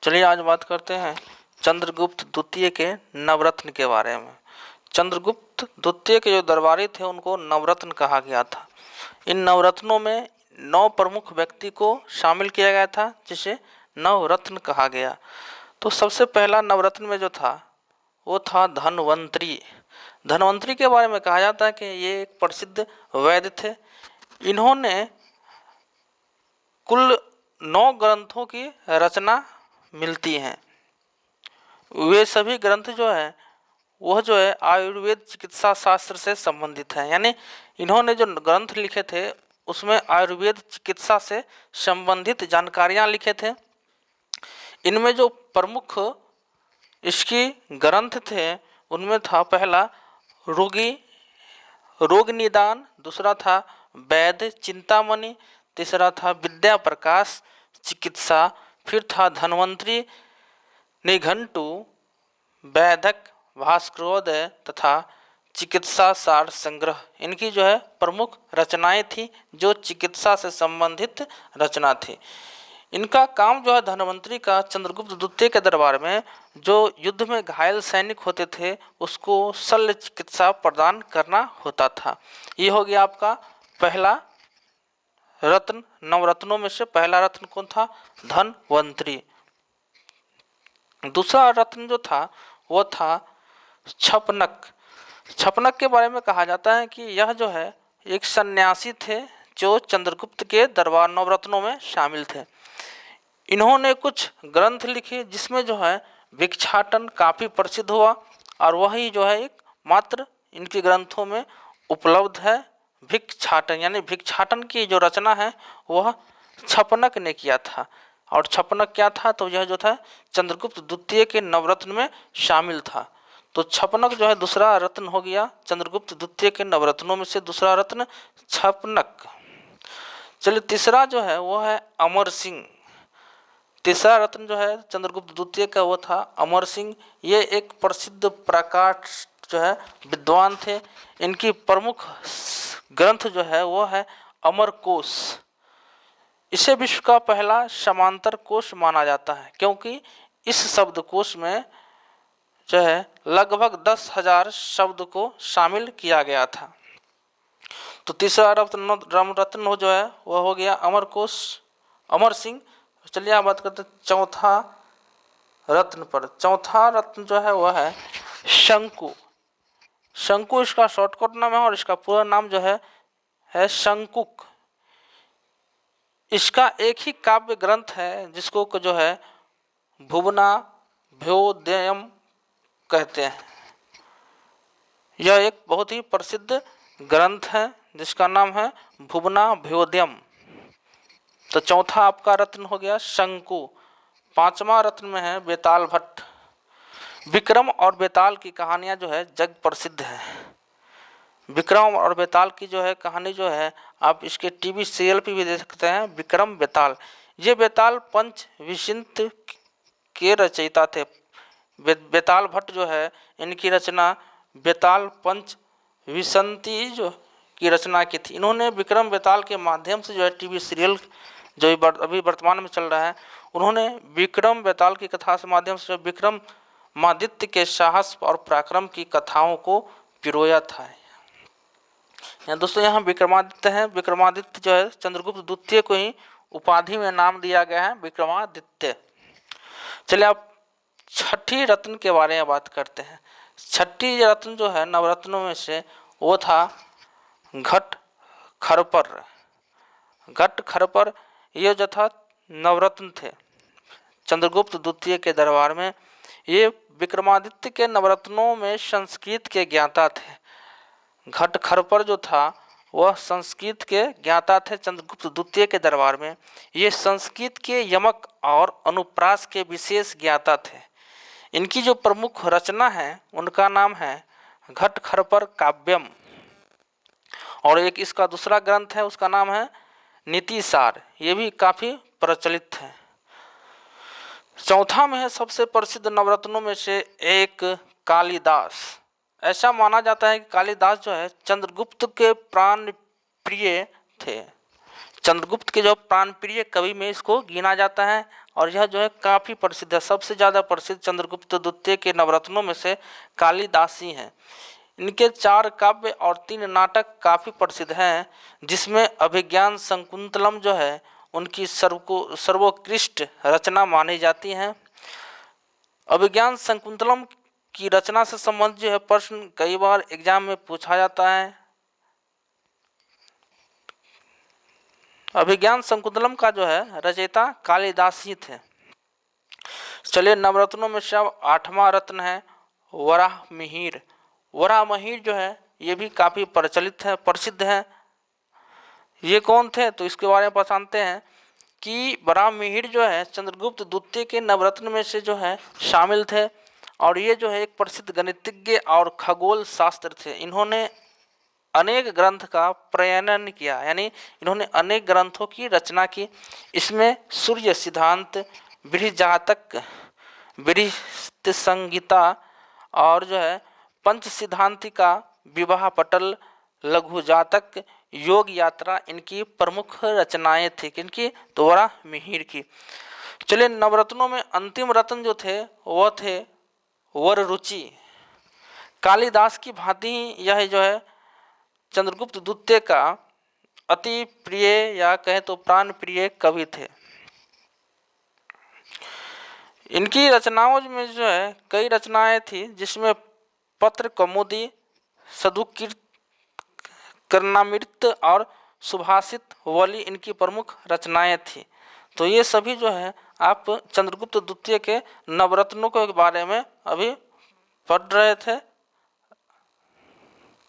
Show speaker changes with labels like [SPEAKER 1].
[SPEAKER 1] चलिए आज बात करते हैं चंद्रगुप्त द्वितीय के नवरत्न के बारे में। चंद्रगुप्त द्वितीय के जो दरबारी थे उनको नवरत्न कहा गया था। इन नवरत्नों में 9 प्रमुख व्यक्ति को शामिल किया गया था जिसे नवरत्न कहा गया। तो सबसे पहला नवरत्न में जो था वो था धनवंतरी। धनवंतरी के बारे में कहा जाता है कि ये एक प्रसिद्ध वैद्य थे। इन्होंने कुल 9 ग्रंथों की रचना मिलती हैं। वे सभी ग्रंथ जो है वह जो है आयुर्वेद चिकित्सा शास्त्र से संबंधित है, यानी इन्होंने जो ग्रंथ लिखे थे उसमें आयुर्वेद चिकित्सा से संबंधित जानकारियां लिखे थे। इनमें जो प्रमुख इसकी ग्रंथ थे उनमें था पहला रोग निदान, दूसरा था वैद्य चिंतामणि, तीसरा था विद्या प्रकाश चिकित्सा, फिर था धन्वंतरी निघंटु, वैदक भास्करोदय तथा चिकित्सा सार संग्रह। इनकी जो है प्रमुख रचनाएं थी जो चिकित्सा से संबंधित रचना थी। इनका काम जो है धन्वंतरी का चंद्रगुप्त द्वितीय के दरबार में जो युद्ध में घायल सैनिक होते थे उसको शल्य चिकित्सा प्रदान करना होता था। ये हो गया आपका पहला रत्न। नवरत्नों में से पहला रत्न कौन था? धनवंतरी। दूसरा रत्न जो था वो था छपनक। छपनक के बारे में कहा जाता है कि यह जो है एक सन्यासी थे जो चंद्रगुप्त के दरबार नवरत्नों में शामिल थे। इन्होंने कुछ ग्रंथ लिखे जिसमें जो है भिक्षाटन काफ़ी प्रसिद्ध हुआ और वही जो है एक मात्र इनके ग्रंथों में उपलब्ध है भिक्षाटन, यानी भिक्षाटन की जो रचना है वह छपनक ने किया था। और छपनक क्या था? तो यह जो था चंद्रगुप्त द्वितीय के नवरत्न में शामिल था। तो छपनक जो है दूसरा रत्न हो गया चंद्रगुप्त द्वितीय के नवरत्नों में से दूसरा रत्न छपनक। चलिए तीसरा जो है वो है अमर सिंह। तीसरा रत्न जो है चंद्रगुप्त द्वितीय का वो था अमर सिंह। ये एक प्रसिद्ध प्रकाट जो है विद्वान थे। इनकी प्रमुख ग्रंथ जो है वो है अमरकोश। इसे विश्व का पहला समांतर कोश माना जाता है क्योंकि इस शब्दकोश में जो है लगभग 10,000 शब्द को शामिल किया गया था। तो तीसरा रत्न जो है वह हो गया अमरकोश, अमर सिंह। चलिए आप बात करते हैं चौथा रत्न पर। चौथा रत्न जो है वह है शंकु। शंकु इसका शॉर्टकट नाम है और इसका पूरा नाम जो है शंकुक। इसका एक ही काव्य ग्रंथ है जिसको जो है भुवनाभ्योदयम कहते हैं। यह एक बहुत ही प्रसिद्ध ग्रंथ है जिसका नाम है भुवनाभ्योदयम। तो चौथा आपका रत्न हो गया शंकु। पांचवा रत्न में है बेताल भट्ट। विक्रम और बेताल की कहानियां जो है जग प्रसिद्ध है। विक्रम और बेताल की जो है कहानी जो है आप इसके टीवी सीरियल पे भी देख सकते हैं, विक्रम बेताल। ये बेताल पंच विशिंत के रचयिता थे। बेताल भट्ट जो है इनकी रचना बेताल पंच विसंति जो की रचना की थी। इन्होंने विक्रम बेताल के माध्यम से जो है टीवी सीरियल जो अभी वर्तमान में चल रहा है उन्होंने विक्रम बेताल की कथा के माध्यम से विक्रमादित्य के साहस और पराक्रम की कथाओं को पिरोया था। दोस्तों यहाँ विक्रमादित्य है। विक्रमादित्य जो है चंद्रगुप्त द्वितीय को ही उपाधि में नाम दिया गया है विक्रमादित्य। चलिए आप छठी रत्न के बारे में बात करते हैं। छठी रत्न जो है नवरत्नों में से वो था घट खरपर। घट खरपर ये जो था नवरत्न थे चंद्रगुप्त द्वितीय के दरबार में। ये विक्रमादित्य के नवरत्नों में संस्कृत के ज्ञाता थे। घट खरपर जो था वह संस्कृत के ज्ञाता थे चंद्रगुप्त द्वितीय के दरबार में। ये संस्कृत के यमक और अनुप्रास के विशेष ज्ञाता थे। इनकी जो प्रमुख रचना है उनका नाम है घट खरपर काव्यम और एक इसका दूसरा ग्रंथ है उसका नाम है नीतिसार। ये भी काफ़ी प्रचलित है। चौथा में है सबसे प्रसिद्ध नवरत्नों में से एक कालिदास। ऐसा माना जाता है कि कालिदास जो है चंद्रगुप्त के प्राण प्रिय थे। चंद्रगुप्त के जो प्राण प्रिय कवि में इसको गिना जाता है और यह जो है काफ़ी प्रसिद्ध है। सबसे ज़्यादा प्रसिद्ध चंद्रगुप्त द्वितीय के नवरत्नों में से कालिदासी हैं। इनके 4 काव्य और 3 नाटक काफ़ी प्रसिद्ध हैं, जिसमें अभिज्ञान शकुंतलम जो है उनकी सर्वोत्कृष्ट रचना मानी जाती है। अभिज्ञान शकुंतलम की रचना से संबंधित जो है प्रश्न कई बार एग्जाम में पूछा जाता है। अभिज्ञान शकुंतलम का जो है रचयिता कालिदास ही थे। चलिए, नवरत्नों में से अब 8वां रत्न है वराहमिहिर। वराहमिहिर जो है ये भी काफ़ी प्रचलित है, प्रसिद्ध है। ये कौन थे तो इसके बारे में पहचानते हैं कि वराहमिहिर जो है चंद्रगुप्त द्वितीय के नवरत्न में से जो है शामिल थे, और ये जो है एक प्रसिद्ध गणितज्ञ और खगोल शास्त्र थे। इन्होंने अनेक ग्रंथ का प्रयनन किया, यानी इन्होंने अनेक ग्रंथों की रचना की। इसमें सूर्य सिद्धांत, बृहजातक, बृहत्संहिता और जो है पंच सिद्धांतिका, विवाह पटल, लघु जातक, योग यात्रा इनकी प्रमुख रचनाएं थी। किनकी? तो वराहमिहिर की। चलिए, नवरत्नों में अंतिम रत्न जो थे वह थे वररुचि। कालिदास की भांति ही यह जो है चंद्रगुप्त द्वितीय का अति प्रिय या कहें तो प्राण प्रिय कवि थे। इनकी रचनाओं में जो है कई रचनाएं थी, जिसमें पत्र कौमुदी, सदुकीर्त, कर्णामृत और सुभाषित वली इनकी प्रमुख रचनाएं थी। तो ये सभी जो है आप चंद्रगुप्त द्वितीय के नवरत्नों के बारे में अभी पढ़ रहे थे।